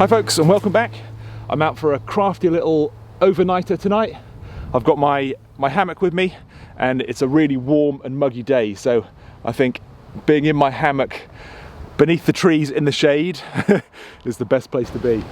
Hi folks, and welcome back. I'm out for a crafty little overnighter tonight. I've got my hammock with me, and it's a really warm and muggy day, so I think being in my hammock beneath the trees in the shade is the best place to be.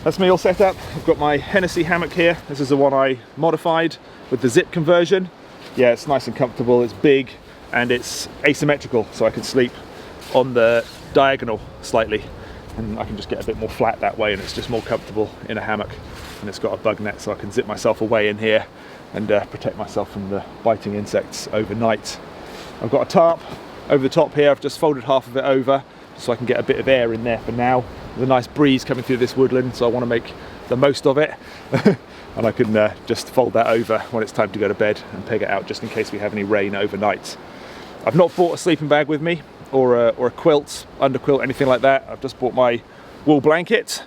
That's me all set up. I've got my Hennessy hammock here. This is the one I modified with the zip conversion. Yeah, it's nice and comfortable, it's big, and it's asymmetrical, so I can sleep on the diagonal slightly, and I can just get a bit more flat that way, and it's just more comfortable in a hammock. And it's got a bug net, so I can zip myself away in here and protect myself from the biting insects overnight. I've got a tarp over the top here. I've just folded half of it over so I can get a bit of air in there for now. There's a nice breeze coming through this woodland, so I want to make the most of it. And I can just fold that over when it's time to go to bed and peg it out just in case we have any rain overnight. I've not brought a sleeping bag with me or a quilt, underquilt, anything like that. I've just bought my wool blanket,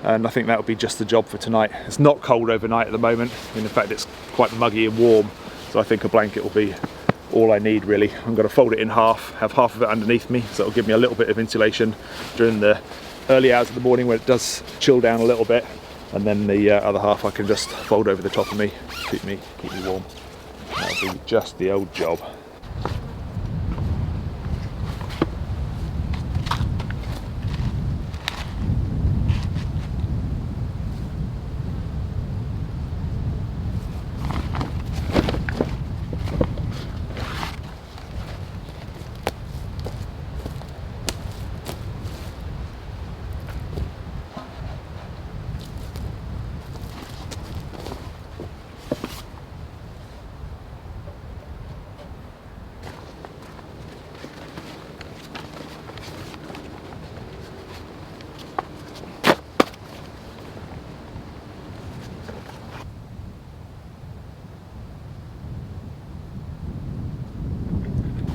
and I think that will be just the job for tonight. It's not cold overnight at the moment, and in fact it's quite muggy and warm, so I think a blanket will be all I need really. I'm going to fold it in half, have half of it underneath me, so it'll give me a little bit of insulation during the early hours of the morning when it does chill down a little bit, and then the other half I can just fold over the top of me, keep me warm. That'll be just the old job.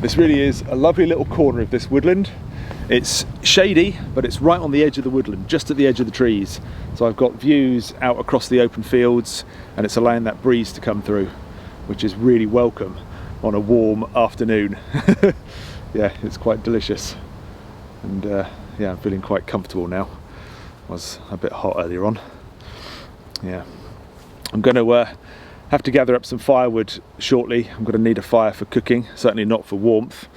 This really is a lovely little corner of this woodland. It's shady, but it's right on the edge of the woodland, just at the edge of the trees. So I've got views out across the open fields, and it's allowing that breeze to come through, which is really welcome on a warm afternoon. Yeah, it's quite delicious. And yeah, I'm feeling quite comfortable now. I was a bit hot earlier on. Yeah, I'm going to have to gather up some firewood shortly. I'm going to need a fire for cooking, certainly not for warmth,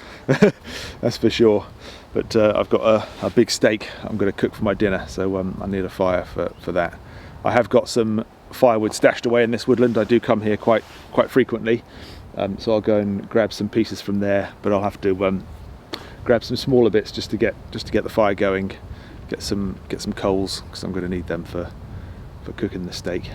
that's for sure. But I've got a big steak I'm going to cook for my dinner, so I need a fire for that. I have got some firewood stashed away in this woodland. I do come here quite frequently, so I'll go and grab some pieces from there, but I'll have to grab some smaller bits just to get the fire going, get some coals, because I'm going to need them for cooking the steak.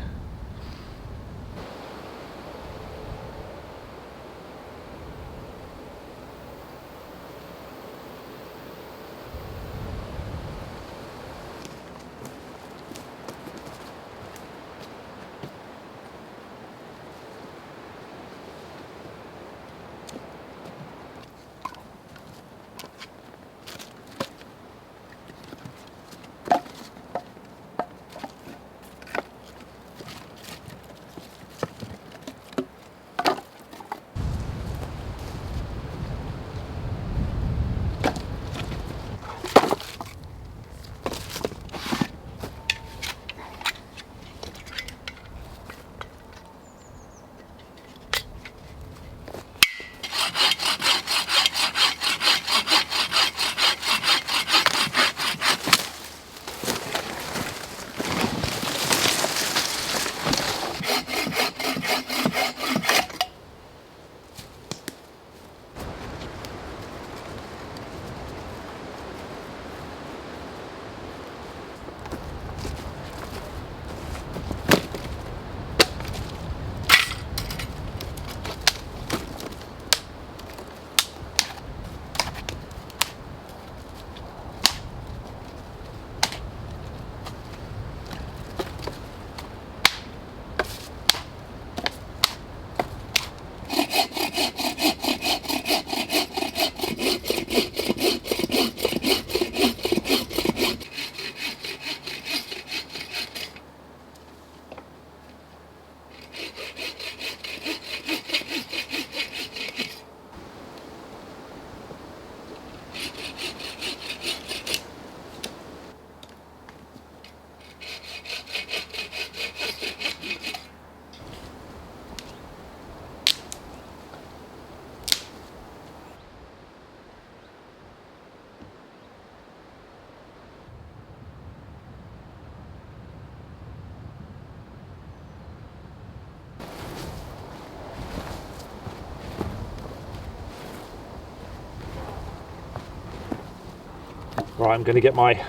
Right, I'm going to get my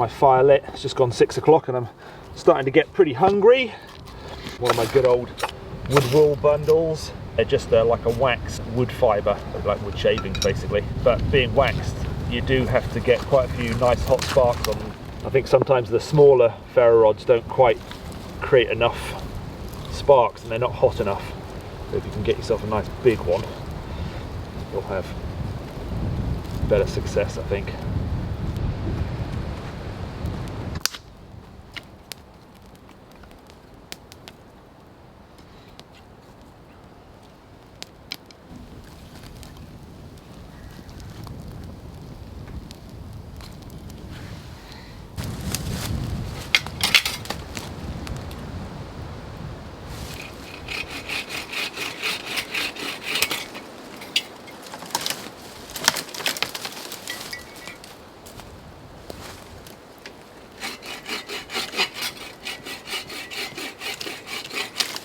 fire lit. It's just gone 6 o'clock and I'm starting to get pretty hungry. One of my good old wood wool bundles. They're just like a waxed wood fibre, like wood shavings basically. But being waxed, you do have to get quite a few nice hot sparks on them. I think sometimes the smaller ferro rods don't quite create enough sparks and they're not hot enough. So if you can get yourself a nice big one, you'll have better success, I think.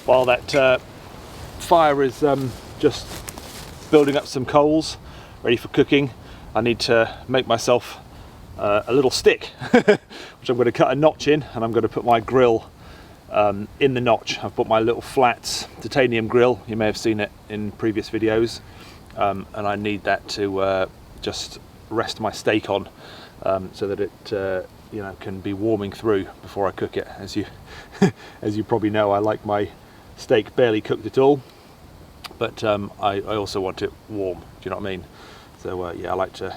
While that fire is just building up some coals ready for cooking, I need to make myself a little stick which I'm going to cut a notch in, and I'm going to put my grill in the notch. I've bought my little flat titanium grill, you may have seen it in previous videos, and I need that to just rest my steak on so that it you know, can be warming through before I cook it. As you probably know, I like my steak barely cooked at all, but I also want it warm, do you know what I mean? So yeah, I like to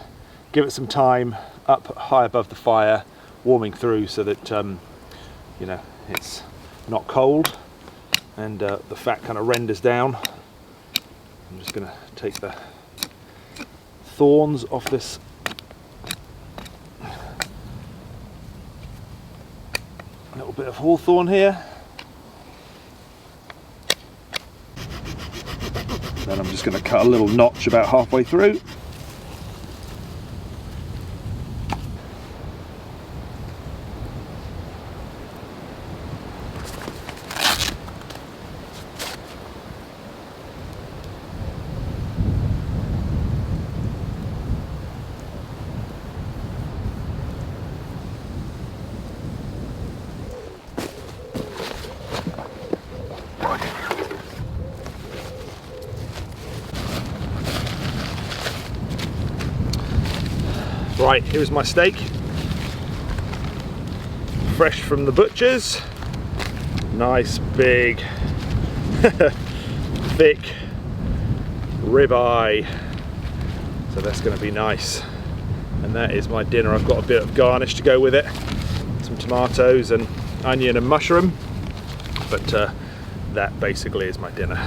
give it some time up high above the fire, warming through so that you know, it's not cold and the fat kind of renders down. I'm just going to take the thorns off this little bit of hawthorn here. Then I'm just going to cut a little notch about halfway through. Right, here's my steak, fresh from the butchers. Nice big thick ribeye, so that's going to be nice. And that is my dinner. I've got a bit of garnish to go with it, some tomatoes and onion and mushroom, but that basically is my dinner.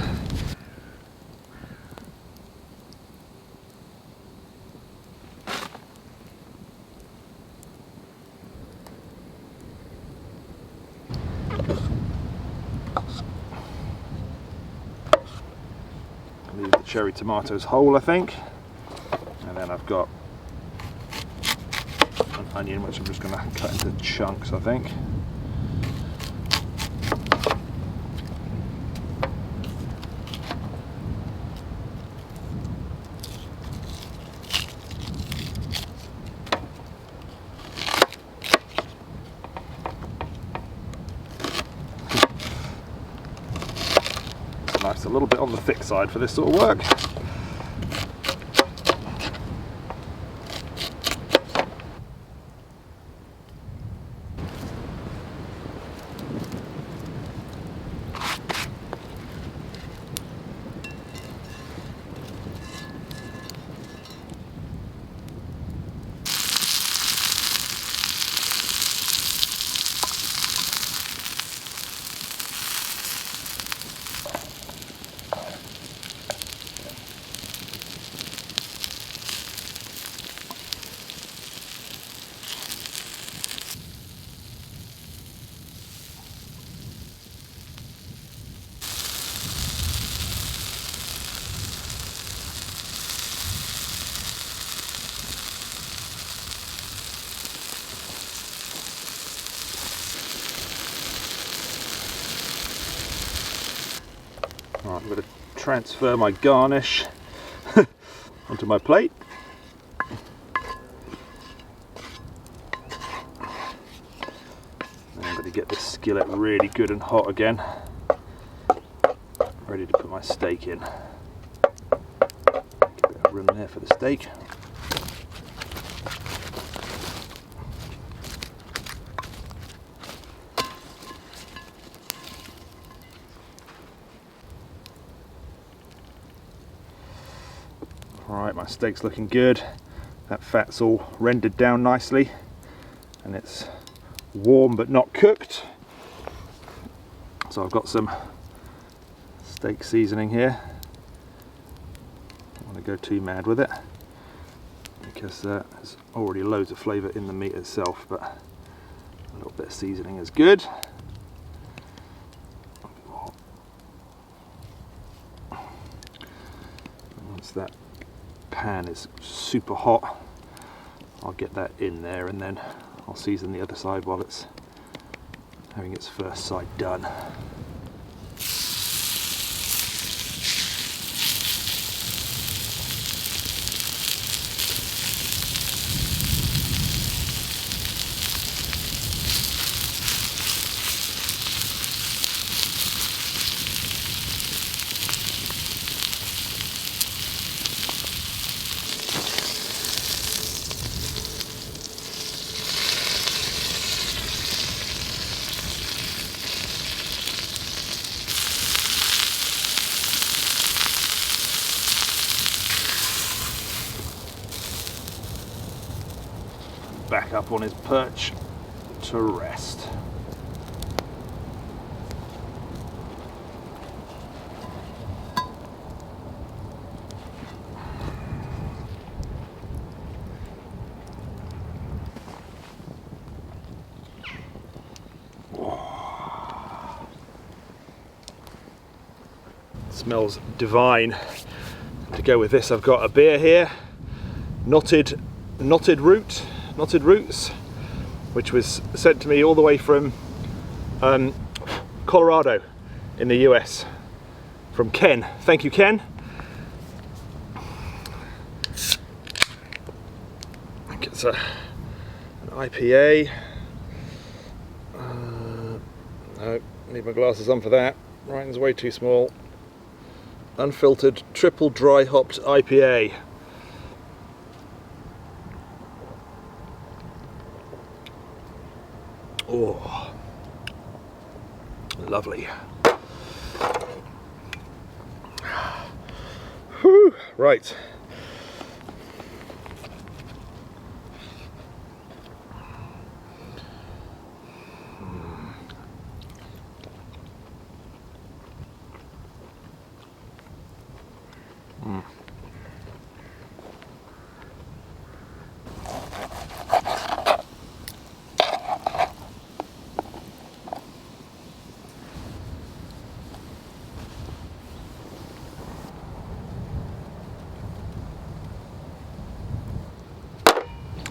Leave the cherry tomatoes whole, I think, and then I've got an onion which I'm just going to cut into chunks, I think. Nice, a little bit on the thick side for this sort of work. Right, I'm going to transfer my garnish onto my plate. to get this skillet really good and hot again. Ready to put my steak in. Get a bit of room there for the steak. Alright, my steak's looking good. That fat's all rendered down nicely and it's warm but not cooked. So I've got some steak seasoning here. I don't want to go too mad with it because there's already loads of flavour in the meat itself, but a little bit of seasoning is good. Once that pan is super hot, I'll get that in there and then I'll season the other side while it's having its first side done. Back up on his perch to rest. Smells divine. To go with this, I've got a beer here, knotted roots, which was sent to me all the way from Colorado in the US, from Ken. Thank you, Ken. I think it's an IPA. No, need my glasses on for that. Writing's way too small. Unfiltered triple dry hopped IPA. Oh, lovely. Whew. Right.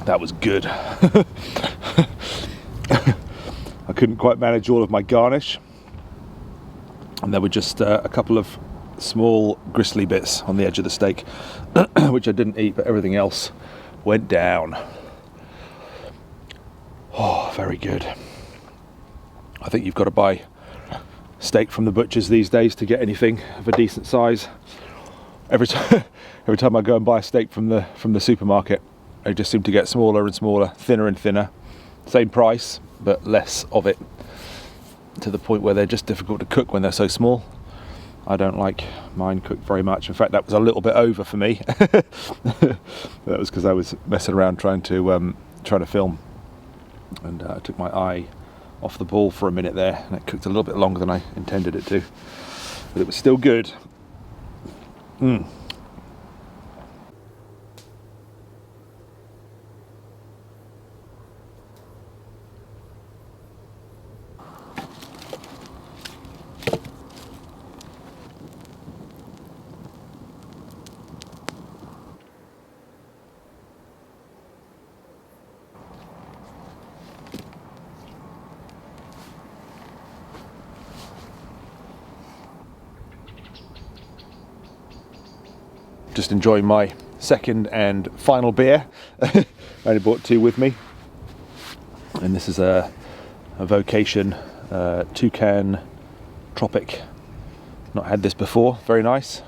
That was good. I couldn't quite manage all of my garnish, and there were just a couple of small gristly bits on the edge of the steak which I didn't eat, but everything else went down. Oh, very good. I think you've got to buy steak from the butchers these days to get anything of a decent size. Every time I go and buy a steak from the supermarket, they just seem to get smaller and smaller, thinner and thinner. Same price, but less of it, to the point where they're just difficult to cook when they're so small. I don't like mine cooked very much. In fact, that was a little bit over for me. That was because I was messing around trying to film, and I took my eye off the ball for a minute there, and it cooked a little bit longer than I intended it to, but it was still good. Just enjoying my second and final beer. I only brought two with me, and this is a a vocation toucan tropic. Not had this before. Very nice.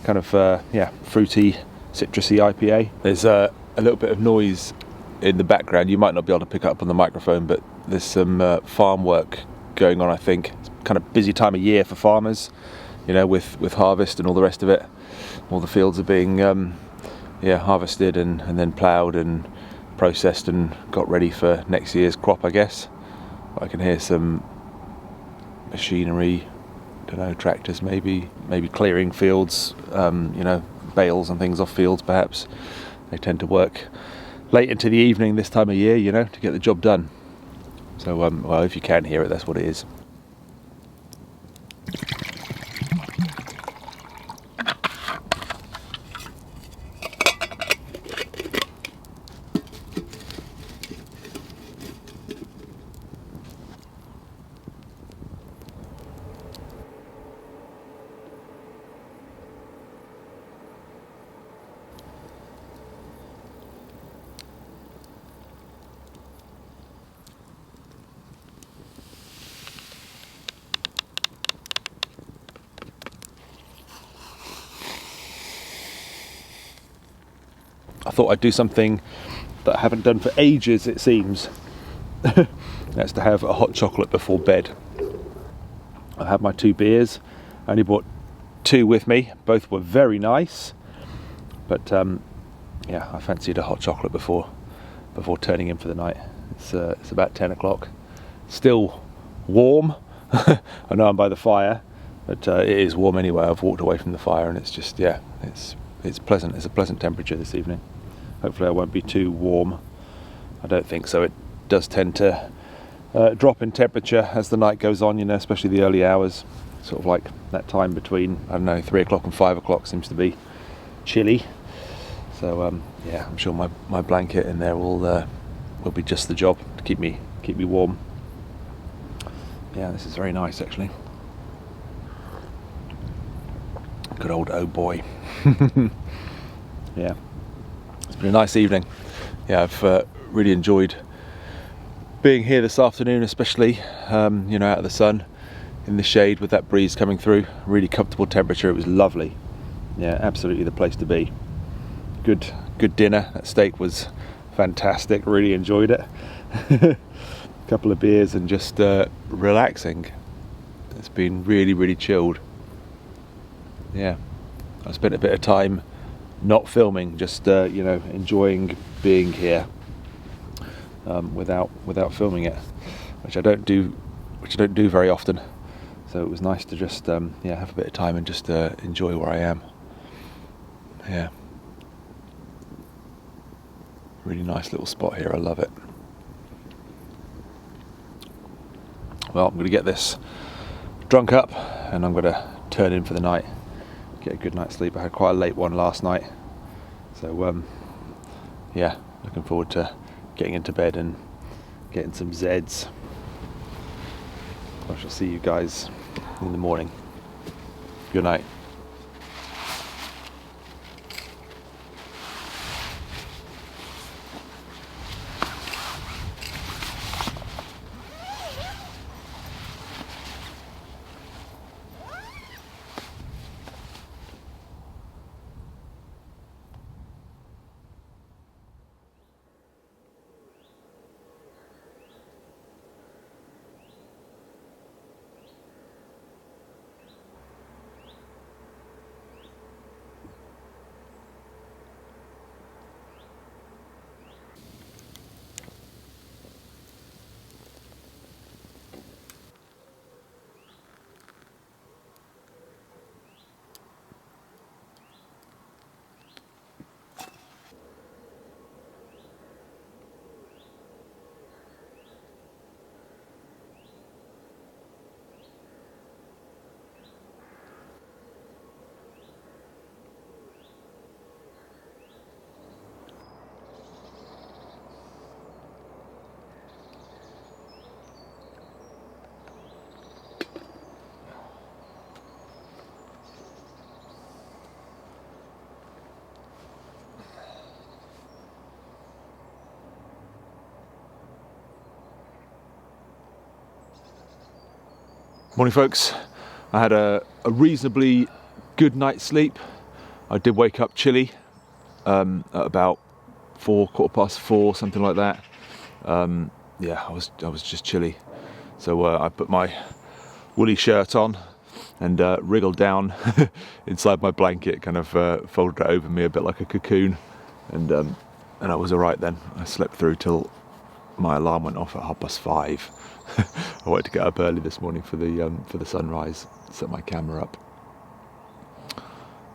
Kind of yeah, fruity, citrusy IPA. There's a little bit of noise in the background. You might not be able to pick up on the microphone, but there's some farm work going on. I think it's kind of busy time of year for farmers, you know, with harvest and all the rest of it. All the fields are being yeah, harvested and then ploughed and processed and got ready for next year's crop, I guess. I can hear some machinery, don't know, tractors maybe clearing fields, you know, bales and things off fields perhaps. They tend to work late into the evening this time of year, you know, to get the job done. So well, if you can hear it, that's what it is. I thought I'd do something that I haven't done for ages, it seems. That's to have a hot chocolate before bed. I had my 2 beers. I only brought 2 with me. Both were very nice. But yeah, I fancied a hot chocolate before turning in for the night. It's about 10 o'clock. Still warm. I know I'm by the fire, but it is warm anyway. I've walked away from the fire and it's just, yeah, it's pleasant. It's a pleasant temperature this evening. Hopefully I won't be too warm. I don't think so. It does tend to drop in temperature as the night goes on, you know, especially the early hours. Sort of like that time between, I don't know, 3 o'clock and 5 o'clock seems to be chilly. So yeah, I'm sure my blanket in there will be just the job to keep me warm. Yeah, this is very nice actually. Good old oh boy. Yeah, it's been a nice evening. Yeah, I've really enjoyed being here this afternoon, especially you know, out of the sun in the shade with that breeze coming through. Really comfortable temperature. It was lovely. Yeah, absolutely the place to be. Good dinner. That steak was fantastic. Really enjoyed it. A couple of beers and just relaxing. It's been really chilled. Yeah, I spent a bit of time not filming, just you know, enjoying being here without filming it, which I don't do very often. So it was nice to just yeah, have a bit of time and just enjoy where I am. Yeah, really nice little spot here. I love it. Well, I'm going to get this drunk up and I'm going to turn in for the night. Get a good night's sleep. I had quite a late one last night, so yeah, looking forward to getting into bed and getting some Zeds. I shall see you guys in the morning. Good night. Morning folks, I had a reasonably good night's sleep. I did wake up chilly at about 4:15, something like that. Yeah, I was just chilly. So I put my woolly shirt on and wriggled down inside my blanket, kind of folded it over me a bit like a cocoon, and I was alright then. I slept through till my alarm went off at 5:30. I wanted to get up early this morning for the sunrise, set my camera up.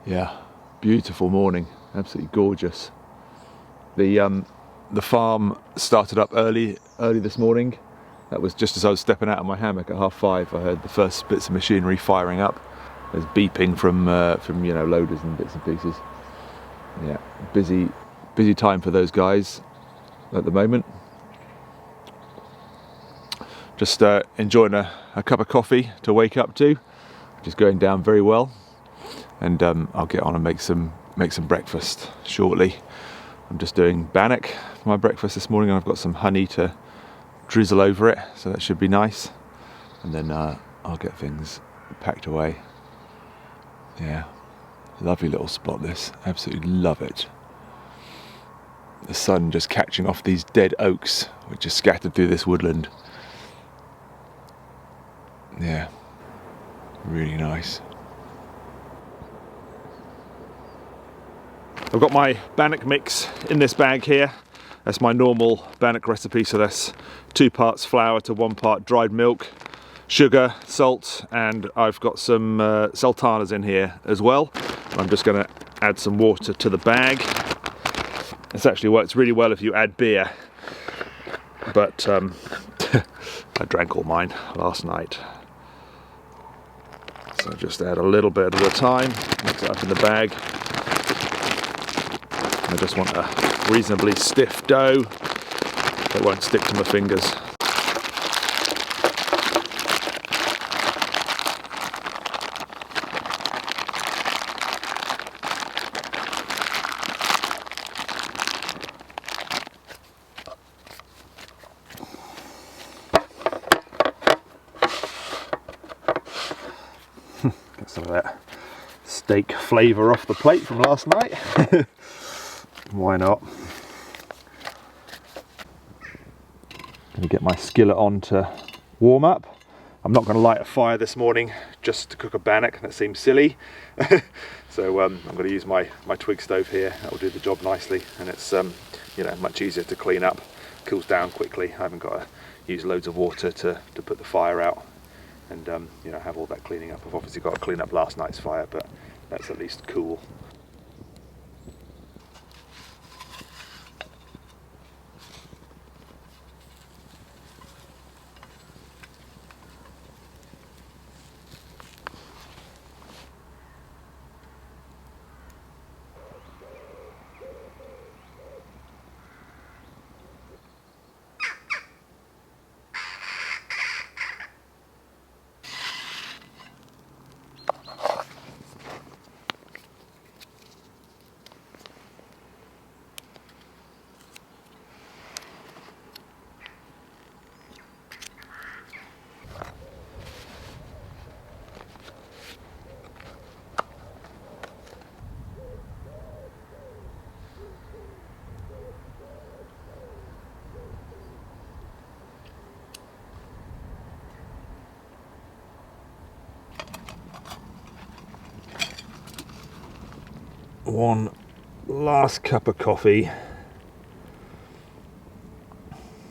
Yeah, beautiful morning, absolutely gorgeous. The farm started up early this morning. That was just as I was stepping out of my hammock at 5:30. I heard the first bits of machinery firing up. There's beeping from loaders and bits and pieces. Yeah, busy time for those guys at the moment. Just enjoying a cup of coffee to wake up to, which is going down very well. And I'll get on and make some breakfast shortly. I'm just doing Bannock for my breakfast this morning, and I've got some honey to drizzle over it, so that should be nice. And then I'll get things packed away. Yeah, lovely little spot this, absolutely love it. The sun just catching off these dead oaks which are scattered through this woodland. Yeah, really nice. I've got my Bannock mix in this bag here. That's my normal Bannock recipe, so that's 2 parts flour to 1 part dried milk, sugar, salt, and I've got some sultanas in here as well. I'm just going to add some water to the bag. This actually works really well if you add beer, but I drank all mine last night. So just add a little bit at a time, mix it up in the bag. I just want a reasonably stiff dough that won't stick to my fingers. Get some of that steak flavour off the plate from last night. Why not? Gonna get my skillet on to warm up. I'm not going to light a fire this morning just to cook a Bannock. That seems silly. So I'm going to use my Twig stove here. That will do the job nicely, and it's much easier to clean up. Cools down quickly. I haven't got to use loads of water to put the fire out, and have all that cleaning up. I've obviously got to clean up last night's fire, but that's at least cool. One last cup of coffee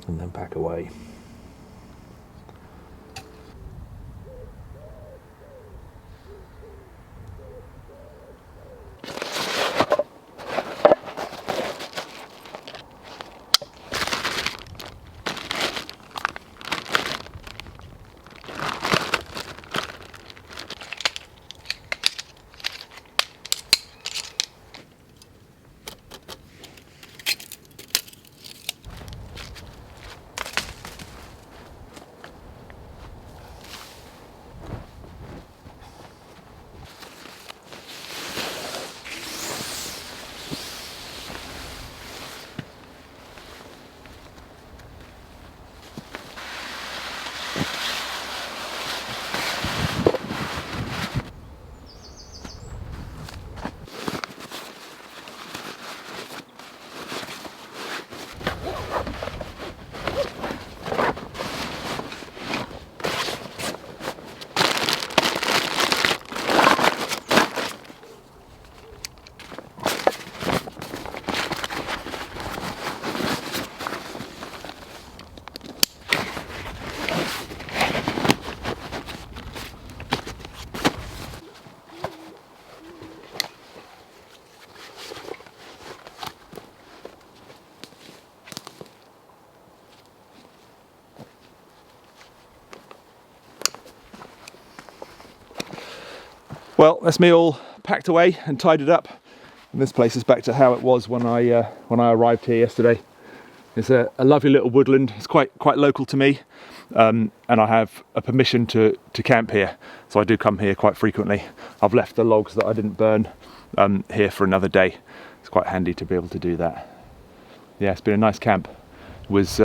and then pack away. Well, that's me all packed away and tidied up, and this place is back to how it was when I arrived here yesterday. It's a lovely little woodland. It's quite local to me, and I have a permission to camp here, so I do come here quite frequently. I've left the logs that I didn't burn here for another day. It's quite handy to be able to do that. Yeah, it's been a nice camp. It was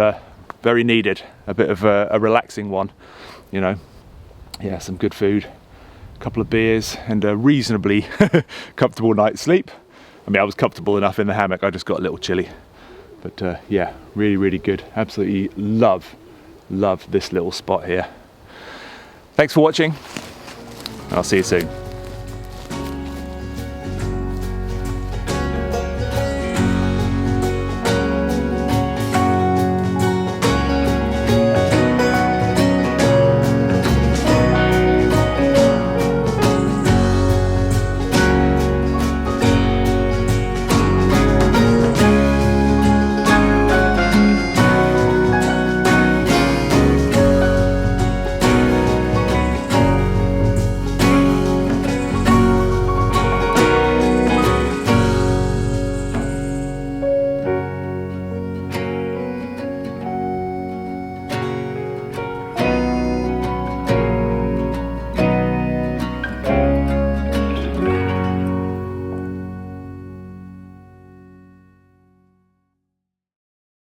very needed, a bit of a relaxing one, you know. Yeah, some good food, a couple of beers, and a reasonably comfortable night's sleep. I mean, I was comfortable enough in the hammock, I just got a little chilly. But yeah, really good. Absolutely love this little spot here. Thanks for watching. I'll see you soon.